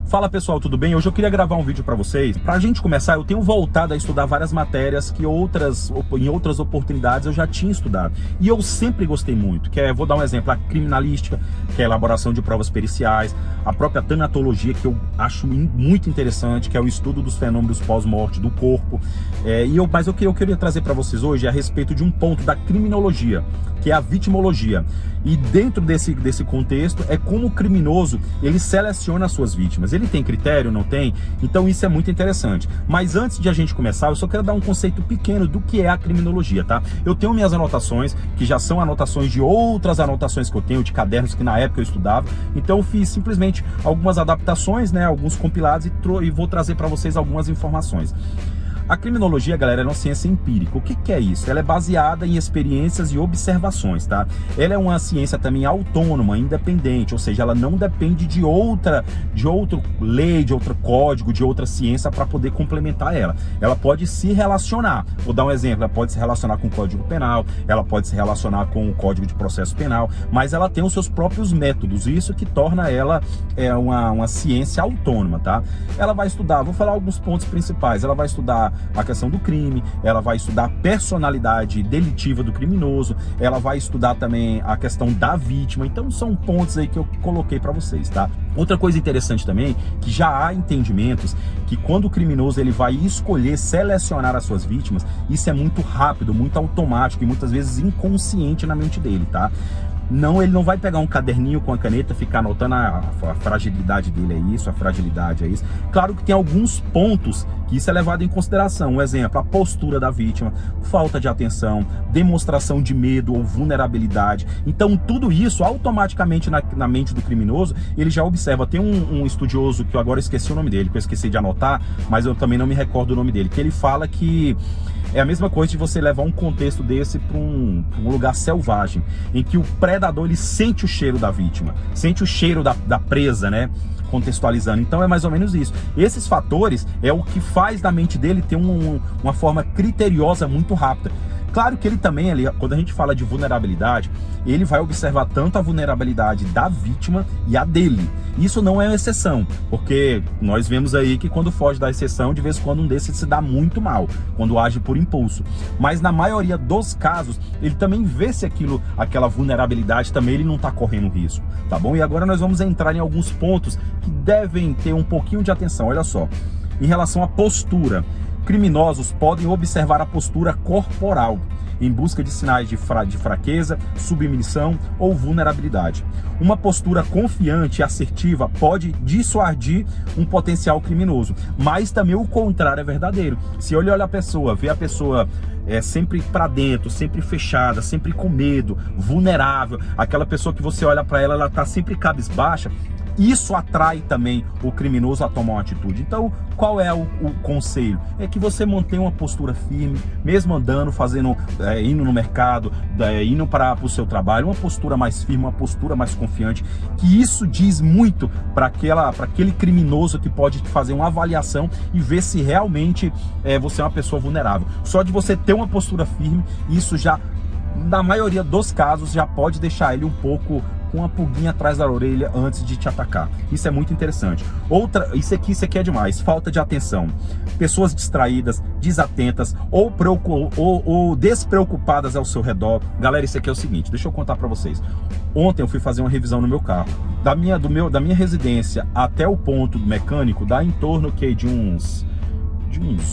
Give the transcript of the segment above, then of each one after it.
Fala pessoal, tudo bem? Hoje eu queria gravar um vídeo para vocês. Pra gente começar, eu tenho voltado a estudar várias matérias que em outras oportunidades eu já tinha estudado. E eu sempre gostei muito, vou dar um exemplo, a criminalística, que é a elaboração de provas periciais, a própria tanatologia, que eu acho muito interessante, que é o estudo dos fenômenos pós-morte do corpo. Mas o que eu queria trazer para vocês hoje é a respeito de um ponto da criminologia, que é a vitimologia. E dentro desse contexto é como o criminoso ele seleciona as suas vítimas. Ele tem critério, não tem? Então isso é muito interessante. Mas antes de a gente começar, eu só quero dar um conceito pequeno do que é a criminologia, tá? Eu tenho minhas anotações, que já são anotações de outras anotações que eu tenho, de cadernos que na época eu estudava. Então eu fiz simplesmente algumas adaptações, né, alguns compilados e vou trazer para vocês algumas informações. A criminologia, galera, é uma ciência empírica. O que é isso? Ela é baseada em experiências e observações, tá? Ela é uma ciência também autônoma, independente, ou seja, ela não depende de outra lei, de outro código, de outra ciência para poder complementar ela. Ela pode se relacionar. Vou dar um exemplo, ela pode se relacionar com o Código Penal, ela pode se relacionar com o Código de Processo Penal, mas ela tem os seus próprios métodos, isso que torna ela uma ciência autônoma, tá? Ela vai estudar, vou falar alguns pontos principais, ela vai estudar a questão do crime, ela vai estudar a personalidade delitiva do criminoso, ela vai estudar também a questão da vítima. Então são pontos aí que eu coloquei para vocês, tá? Outra coisa interessante também, que já há entendimentos que quando o criminoso ele vai escolher selecionar as suas vítimas, isso é muito rápido, muito automático e muitas vezes inconsciente na mente dele, tá? Ele não vai pegar um caderninho com a caneta e ficar anotando a fragilidade dele é isso, a fragilidade é isso. Claro que tem alguns pontos que isso é levado em consideração. Um exemplo, a postura da vítima, falta de atenção, demonstração de medo ou vulnerabilidade. Então tudo isso automaticamente na mente do criminoso, ele já observa. Tem um estudioso que eu agora esqueci o nome dele, que eu esqueci de anotar, mas eu também não me recordo o nome dele, que ele fala que é a mesma coisa de você levar um contexto desse para um lugar selvagem, em que o predador ele sente o cheiro da vítima, sente o cheiro da presa, né? Contextualizando. Então é mais ou menos isso. Esses fatores é o que faz da mente dele ter uma forma criteriosa muito rápida. Claro que ele também, quando a gente fala de vulnerabilidade, ele vai observar tanto a vulnerabilidade da vítima e a dele. Isso não é uma exceção, porque nós vemos aí que quando foge da exceção, de vez em quando um desses se dá muito mal, quando age por impulso. Mas na maioria dos casos, ele também vê se aquela vulnerabilidade também ele não está correndo risco, tá bom? E agora nós vamos entrar em alguns pontos que devem ter um pouquinho de atenção. Olha só, em relação à postura, criminosos podem observar a postura corporal em busca de sinais de fraqueza, submissão ou vulnerabilidade. Uma postura confiante e assertiva pode dissuadir um potencial criminoso, mas também o contrário é verdadeiro. Se ele olha a pessoa, vê a pessoa sempre para dentro, sempre fechada, sempre com medo, vulnerável, aquela pessoa que você olha para ela, ela está sempre cabisbaixa, isso atrai também o criminoso a tomar uma atitude. Então, qual é o conselho? É que você mantenha uma postura firme, mesmo andando, indo no mercado, indo para o seu trabalho, uma postura mais firme, uma postura mais confiante, que isso diz muito para aquele criminoso que pode fazer uma avaliação e ver se realmente você é uma pessoa vulnerável. Só de você ter uma postura firme, isso já, na maioria dos casos, já pode deixar ele um pouco com uma pulguinha atrás da orelha antes de te atacar. Isso é muito interessante. Isso aqui é demais. Falta de atenção. Pessoas distraídas, desatentas ou despreocupadas ao seu redor. Galera, isso aqui é o seguinte, deixa eu contar para vocês. Ontem eu fui fazer uma revisão no meu carro. Da minha residência até o ponto mecânico dá em torno de uns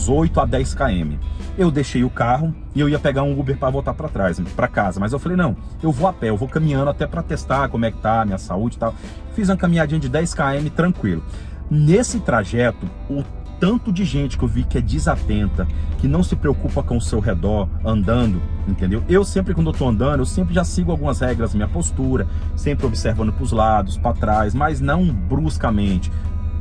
8 a 10 km. Eu deixei o carro e eu ia pegar um Uber para voltar para casa, mas eu falei, não, eu vou a pé, eu vou caminhando até para testar como é que tá a minha saúde e tal. Fiz uma caminhadinha de 10 km tranquilo. Nesse trajeto, o tanto de gente que eu vi que é desatenta, que não se preocupa com o seu redor, andando, entendeu? Eu sempre, quando eu tô andando, eu sempre já sigo algumas regras, minha postura, sempre observando para os lados, para trás, mas não bruscamente,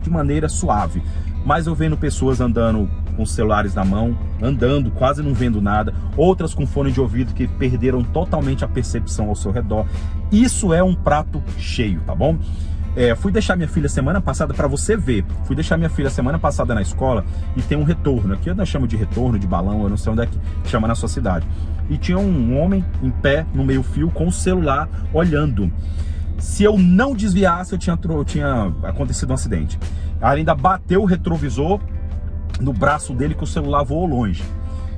de maneira suave. Mas eu vendo pessoas andando com os celulares na mão, andando, quase não vendo nada, outras com fone de ouvido que perderam totalmente a percepção ao seu redor. Isso é um prato cheio, tá bom? Fui deixar minha filha semana passada, para você ver, fui deixar minha filha semana passada na escola e tem um retorno, aqui nós chamamos de retorno, de balão, eu não sei onde é que chama na sua cidade. E tinha um homem em pé, no meio fio, com o celular, olhando. Se eu não desviasse, tinha acontecido um acidente. ainda bateu o retrovisor no braço dele, que o celular voou longe.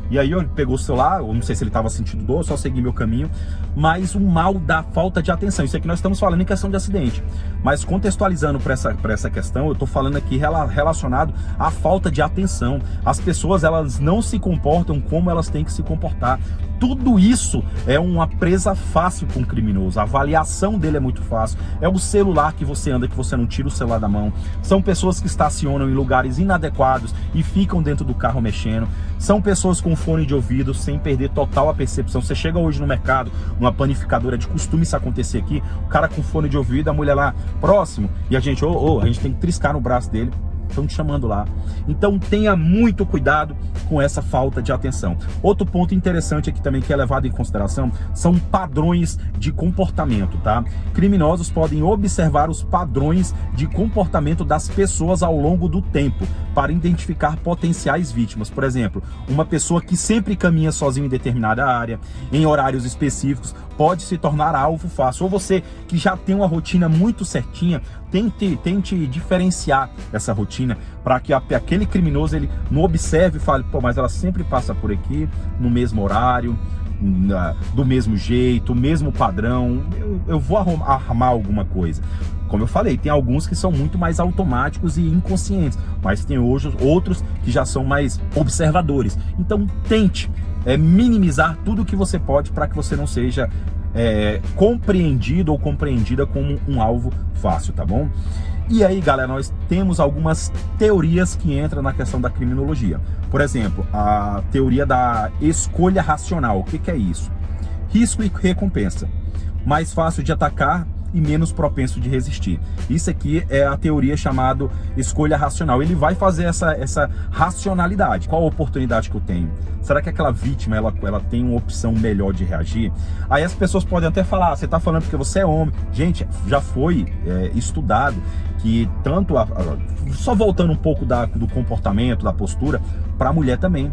E aí ele pegou o celular, eu não sei se ele estava sentindo dor, só segui meu caminho, mas o mal da falta de atenção. Isso aqui nós estamos falando em questão de acidente, mas contextualizando para essa questão, eu estou falando aqui relacionado à falta de atenção. As pessoas, elas não se comportam como elas têm que se comportar. Tudo isso é uma presa fácil para um criminoso. A avaliação dele é muito fácil. É o celular que você anda, que você não tira o celular da mão. São pessoas que estacionam em lugares inadequados e ficam dentro do carro mexendo. São pessoas com fone de ouvido sem perder total a percepção. Você chega hoje no mercado, numa panificadora, de costume isso acontecer aqui, o cara com fone de ouvido, a mulher lá próximo, e a gente, a gente tem que triscar no braço dele. Estão te chamando lá. Então tenha muito cuidado com essa falta de atenção. Outro ponto interessante aqui também que é levado em consideração são padrões de comportamento, tá? Criminosos podem observar os padrões de comportamento das pessoas ao longo do tempo para identificar potenciais vítimas. Por exemplo, uma pessoa que sempre caminha sozinho em determinada área, em horários específicos, pode se tornar alvo fácil. Ou você que já tem uma rotina muito certinha, tente diferenciar essa rotina para que aquele criminoso ele não observe e fale, pô, mas ela sempre passa por aqui, no mesmo horário, do mesmo jeito, mesmo padrão, eu vou armar alguma coisa. Como eu falei, tem alguns que são muito mais automáticos e inconscientes, mas tem hoje outros que já são mais observadores. Então tente minimizar tudo que você pode para que você não seja compreendido ou compreendida como um alvo fácil, tá bom? E aí, galera, nós temos algumas teorias que entram na questão da criminologia. Por exemplo, a teoria da escolha racional. O que é isso? Risco e recompensa. Mais fácil de atacar e menos propenso de resistir. Isso aqui é a teoria chamada escolha racional. Ele vai fazer essa racionalidade. Qual a oportunidade que eu tenho? Será que aquela vítima ela tem uma opção melhor de reagir? Aí as pessoas podem até falar, você está falando porque você é homem. Gente, já foi estudado que tanto só voltando um pouco do comportamento, da postura, para a mulher também.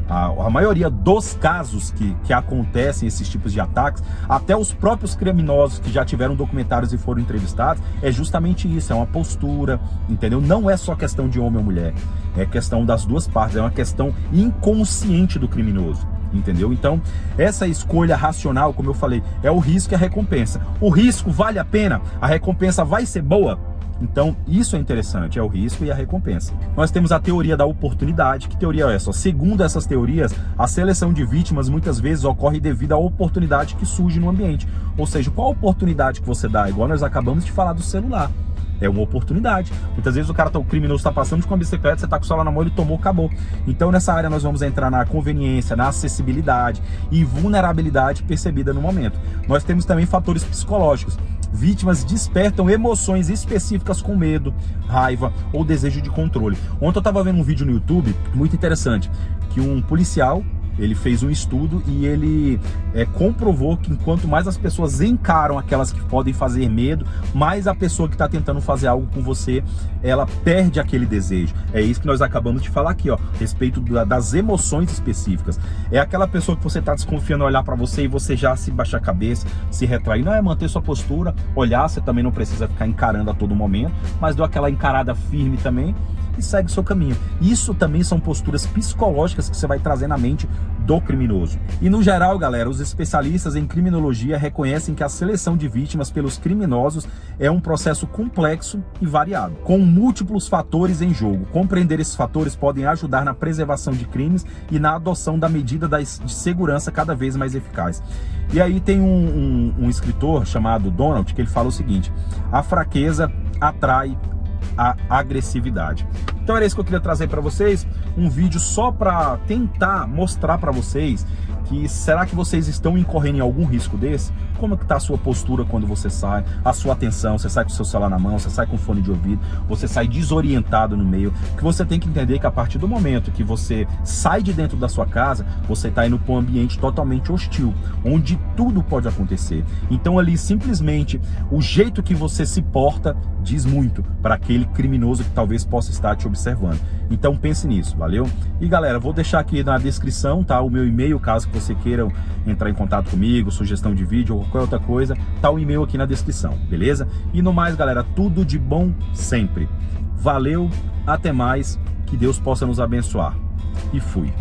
A maioria dos casos que acontecem esses tipos de ataques, até os próprios criminosos que já tiveram documentários e foram entrevistados, é justamente isso, é uma postura, entendeu? Não é só questão de homem ou mulher, é questão das duas partes, é uma questão inconsciente do criminoso, entendeu? Então, essa escolha racional, como eu falei, é o risco e a recompensa. O risco vale a pena? A recompensa vai ser boa? Então, isso é interessante, é o risco e a recompensa. Nós temos a teoria da oportunidade. Que teoria é essa? Segundo essas teorias, a seleção de vítimas muitas vezes ocorre devido à oportunidade que surge no ambiente. Ou seja, qual a oportunidade que você dá? Igual nós acabamos de falar do celular. É uma oportunidade. Muitas vezes o criminoso está passando com a bicicleta, você está com o celular na mão, ele tomou, acabou. Então nessa área nós vamos entrar na conveniência, na acessibilidade e vulnerabilidade percebida no momento. Nós temos também fatores psicológicos. Vítimas despertam emoções específicas com medo, raiva ou desejo de controle. Ontem eu estava vendo um vídeo no YouTube muito interessante, que um policial, ele fez um estudo e ele comprovou que enquanto mais as pessoas encaram aquelas que podem fazer medo, mais a pessoa que está tentando fazer algo com você, ela perde aquele desejo. É isso que nós acabamos de falar aqui, ó, a respeito das emoções específicas. É aquela pessoa que você está desconfiando olhar para você e você já se baixa a cabeça, se retrair. Não é manter sua postura, olhar, você também não precisa ficar encarando a todo momento, mas deu aquela encarada firme também e segue seu caminho. Isso também são posturas psicológicas que você vai trazer na mente do criminoso. E no geral, galera, os especialistas em criminologia reconhecem que a seleção de vítimas pelos criminosos é um processo complexo e variado, com múltiplos fatores em jogo. Compreender esses fatores podem ajudar na preservação de crimes e na adoção da medida de segurança cada vez mais eficaz. E aí tem um escritor chamado Donald que ele fala o seguinte: a fraqueza atrai a agressividade. Então era isso que eu queria trazer para vocês, um vídeo só para tentar mostrar para vocês que será que vocês estão incorrendo em algum risco desse? Como é que tá a sua postura quando você sai, a sua atenção, você sai com o seu celular na mão, você sai com fone de ouvido, você sai desorientado no meio, que você tem que entender que a partir do momento que você sai de dentro da sua casa, você está indo para um ambiente totalmente hostil, onde tudo pode acontecer. Então ali simplesmente o jeito que você se porta diz muito para aquele criminoso que talvez possa estar te observando. Então pense nisso, valeu? E galera, vou deixar aqui na descrição, tá, o meu e-mail, caso que você queira entrar em contato comigo, sugestão de vídeo ou qualquer outra coisa, tá o e-mail aqui na descrição, beleza? E no mais, galera, tudo de bom sempre. Valeu, até mais, que Deus possa nos abençoar. E fui.